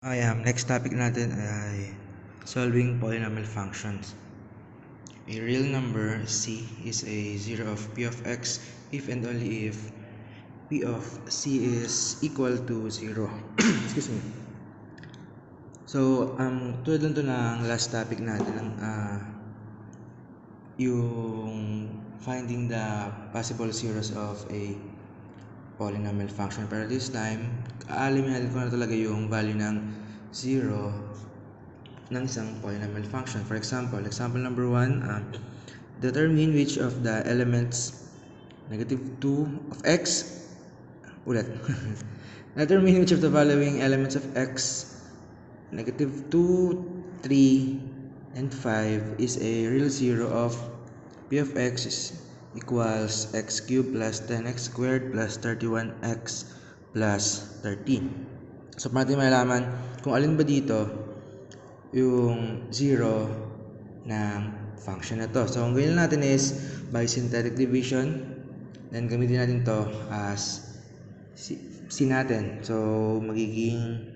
Next topic natin ay solving polynomial functions. A real number c is a 0 of p of x if and only if p of c is equal to 0. Excuse me. So, tulad lang to ng last topic natin, yung finding the possible zeros of a polynomial function. Pero this time, aalimin natin kung ano talaga yung value ng 0 ng isang polynomial function. For example number 1, determine which of the elements negative 2 of x ulit determine which of the following elements of x negative 2, 3, and 5 is a real zero of p of x equals x cubed plus 10x squared plus 31x plus 30. So, para natin malaman kung alin ba dito yung zero ng function na to. So, ang gawin natin is by synthetic division, then gamitin natin to as c natin. So, magiging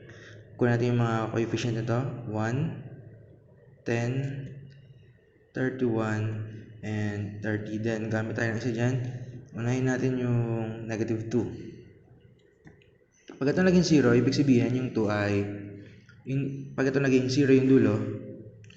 kunin natin yung mga coefficient nito, 1, 10, 31, and 30. Then, gamit tayo ng isa dyan. Unahin natin yung negative 2. Pag ito naging 0, ibig sabihin yung 2 ay pag ito naging 0 yung dulo,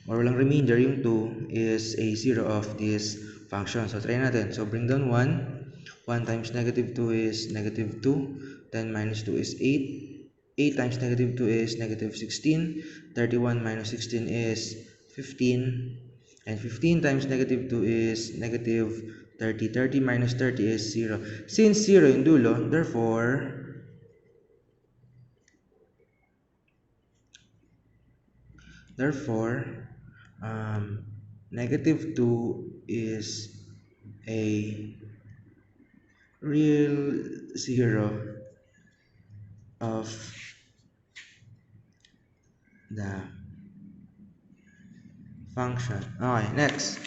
or walang remainder, yung 2 is a 0 of this function. So, try natin. So, bring down 1. 1 times negative 2 is negative 2. 10 minus 2 is 8. 8 times negative 2 is negative 16. 31 minus 16 is 15. And 15 times negative 2 is negative 30. 30 minus 30 is 0. Since 0 yung dulo, therefore, negative 2 is a real zero of the function. Okay, next.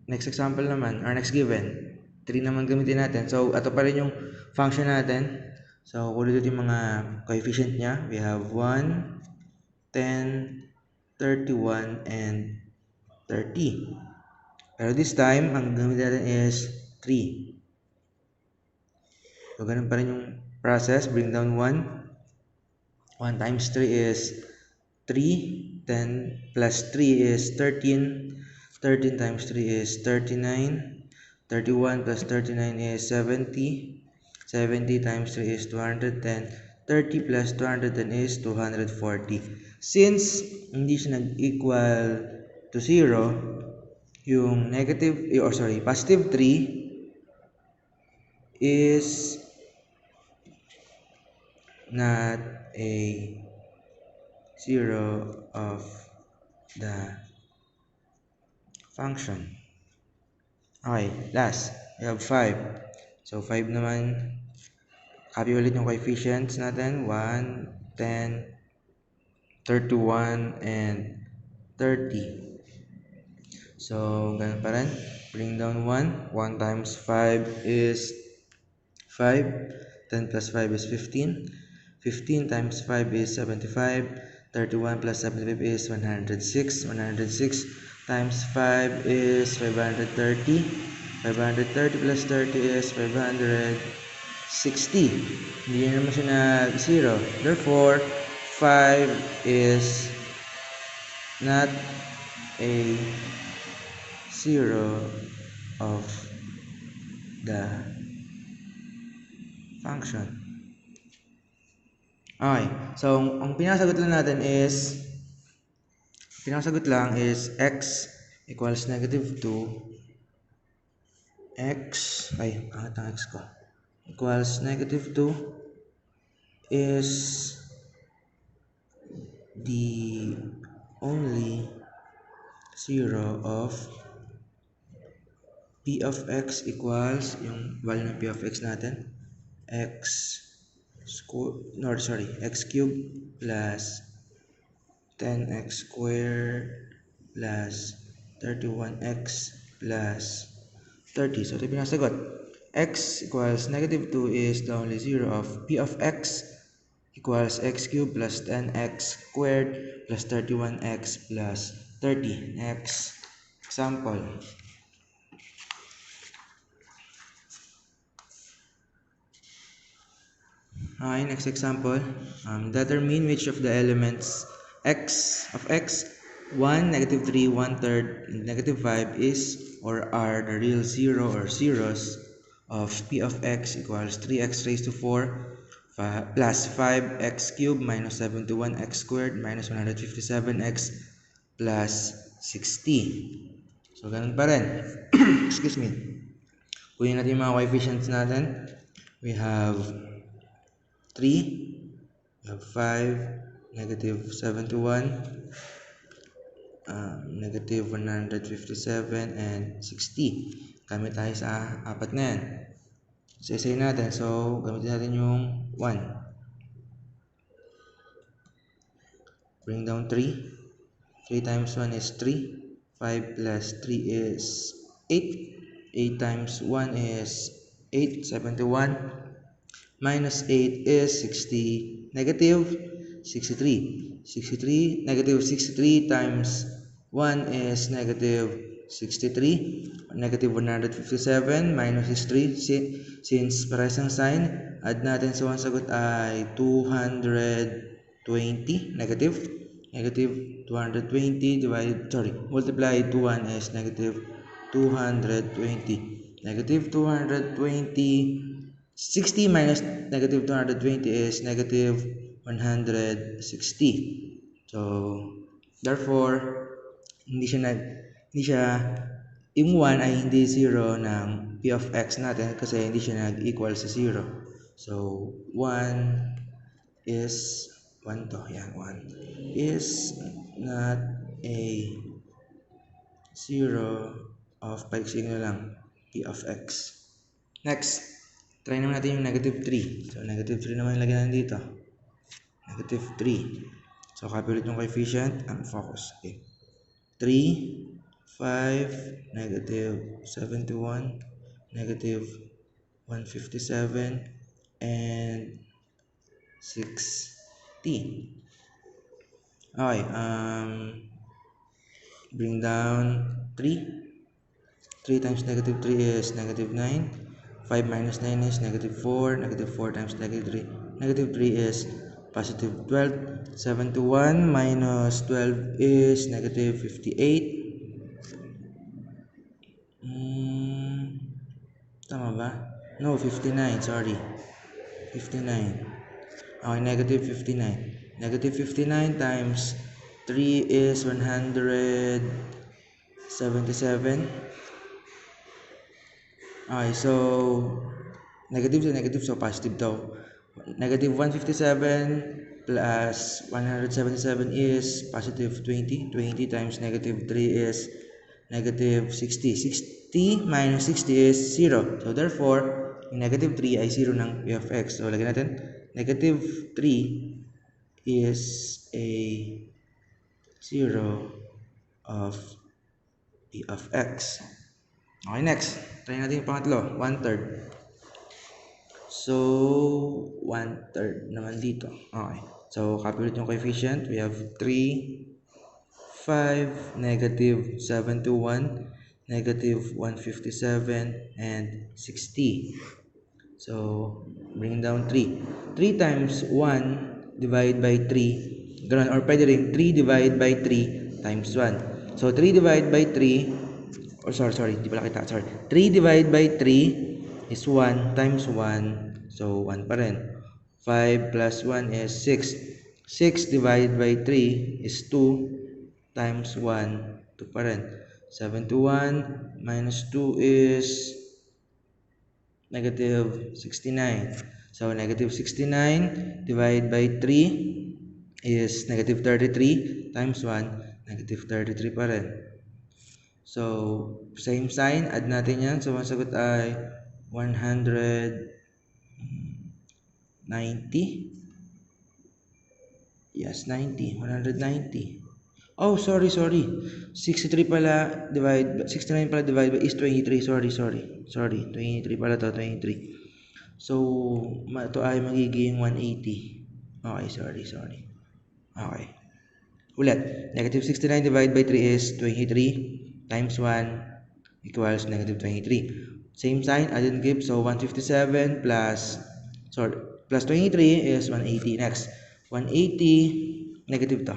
Next example naman, or next given. 3 naman gamitin natin. So, ito pa rin yung function natin. So, kunin dito yung mga coefficient niya. We have 1, 10, 31, and 30. Pero this time, ang gamitin natin is 3. So, ganun pa rin yung process. Bring down 1. 1 times 3 is 3. 10 plus 3 is 13. 13 times 3 is 39. 31 plus 39 is 70. 70 times 3 is 210. 30 plus 210 is 240. Since hindi siya nag-equal to 0, yung positive 3 is not a zero of the function. Okay, last, we have 5. So, 5 naman, copy ulit yung coefficients natin, 1, 10, 31, and 30. So, ganun pa rin. Bring down 1. 1 times 5 is 5. 10 plus 5 is 15. 15 times 5 is 75. 31 plus 75 is 106. 106 times 5 is 530. 530 plus 30 is 560. Hindi naman siya nag-0. Therefore, 5 is not a zero of the function. Okay. So, ang pinasagot lang is x equals negative 2. Angat ang x ko. Equals negative 2 is the only zero of p of x equals yung value ng p of x natin, x cubed plus 10x squared plus 31x plus 30. So, ito yung pinasagot. X equals negative 2 is the only zero of p of x equals x cubed plus 10x squared plus 31x plus 30. Next example. Okay, next example. Determine which of the elements x 1, -3, 1/3, and -5 is or are the real zero or zeros of p of x equals 3x raised to 4 plus 5x cubed minus 71x squared minus 157x plus 60. So, ganun pa rin. Excuse me. Kunin natin yung mga coefficients natin. We have 3, we have 5, -71, -157, and 60. Gamit tayo sa apat na yan. Isa-isay natin. So, gamitin natin yung 1. Bring down 3. 3 times 1 is 3. 5 plus 3 is 8. 8 times 1 is 8. 71. Minus 8 is 60. Negative 63. 63. Negative 63 times 1 is negative 63. Negative 157 minus is 3. Since parehas ang sign, add natin sa 1 sagot ay 220. Negative 220 multiply to 1 is negative 220. Negative 220. 60 minus negative 220 is negative 160. So, therefore, yung 1 ay hindi 0 ng p of x natin kasi hindi siya nag-equal sa 0. So, 1 is 1 to. Yan, 1 is not a 0 of pagsing na lang p of x. Next, try naman natin yung negative 3. So, negative 3 naman ilagay natin dito. Negative 3. So, copy ulit yung coefficient. Focus. Okay. 3, 5, negative 71, negative 157, and 60. Okay. Bring down 3. 3 times negative 3 is negative 9. 5 minus 9 is negative 4. Negative 4 times negative 3. Negative 3 is positive 12. 71 minus 12 is negative 58. Tama ba? No, 59. Sorry. 59. Okay, negative 59. Negative 59 times 3 is 177. Okay, so negative to negative, so positive daw. Negative 157 plus 177 is positive 20. 20 times negative 3 is negative 60. 60 minus 60 is 0. So therefore, yung negative 3 ay 0 ng p of x. So lagyan natin, negative 3 is a 0 of p of x. Okay, next. Try natin yung pangatlo. 1/3. So, 1/3 naman dito. Okay. So, copy ulit yung coefficient. We have 3, 5, negative 71, negative 157, and 60. So, bring down 3. 3 times 1 divided by 3. Ganun. Or pwede rin 3 divided by 3 times 1. So, 3 divided by 3. Oh, sorry, di pala kita. Sorry. 3 divided by 3 is 1 times 1. So, 1 pa rin. 5 plus 1 is 6. 6 divided by 3 is 2 times 1. 2 pa rin. 71 minus 2 is negative 69. So, negative 69 divided by 3 is negative 33 times 1. Negative 33 pa rin. So, same sign, add natin yan. So, ang sagot ay 190. Yes, 90. 190. Oh, sorry. 63 pala divide 69 pala divide by is 23. Sorry. 23 pala to, 23. So, ito ay magiging 180. Okay, sorry. Okay. Ulit. Negative 69 divided by 3 is 23 times 1 equals negative 23. Same sign, add and keep. So 157 plus, sorry, plus 23 is 180. Next, 180, negative to.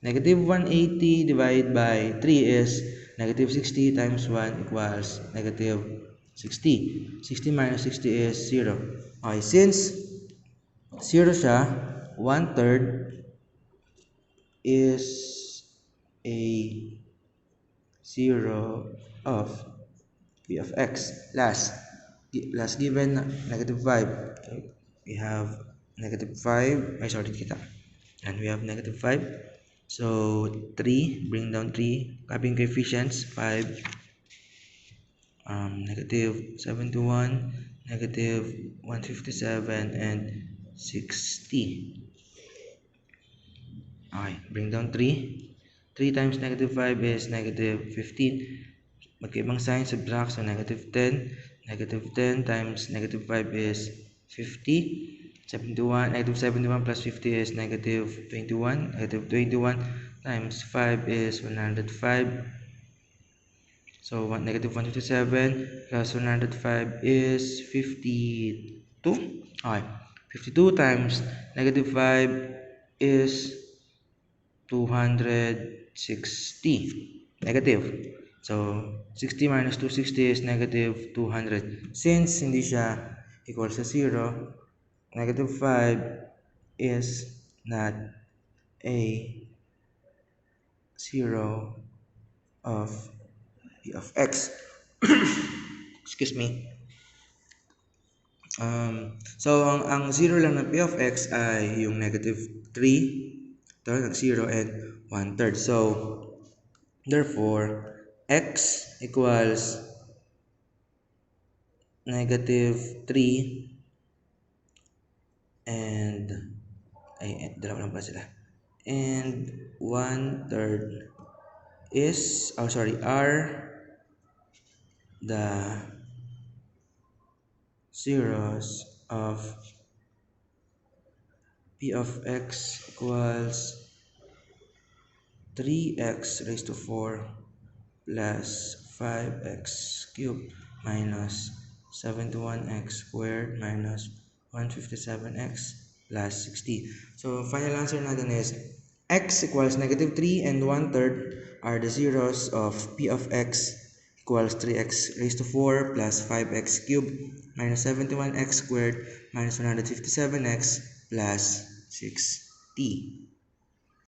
Negative 180 divided by 3 is negative 60 times 1 equals negative 60. 60 minus 60 is 0. Okay, since 0 siya, 1/3 is a 0 of p of x. Last given, negative 5. Okay. We have negative 5. Ay, sorry, kita. And we have negative 5. So, 3. Bring down 3. Copying coefficients. 5. Negative 71. Negative 157. And 60. Okay. Bring down 3. 3 times negative 5 is negative 15. Magkaibang sign, subtract. So, negative 10. Negative 10 times negative 5 is 50. 71, negative 71 plus 50 is negative 21. Negative 21 times 5 is 105. So, negative 157 plus 105 is 52. Okay. 52 times negative 5 is 260. Negative. So, 60 minus 260 is negative 200. Since hindi siya equal sa 0, negative 5 is not a 0 of p of x. Excuse me. So, ang 0 lang ng p of x ay yung negative 3, ito, nag-0, and 1/3. So, therefore, x equals negative 3 and dalawa lang pala sila. And 1/3 is, are the zeros of p of x equals 3x raised to 4 plus 5x cubed minus 71x squared minus 157x plus 60. So, final answer natin is x equals negative 3 and 1/3 are the zeros of p of x equals 3x raised to 4 plus 5x cubed minus 71x squared minus 157x plus 60.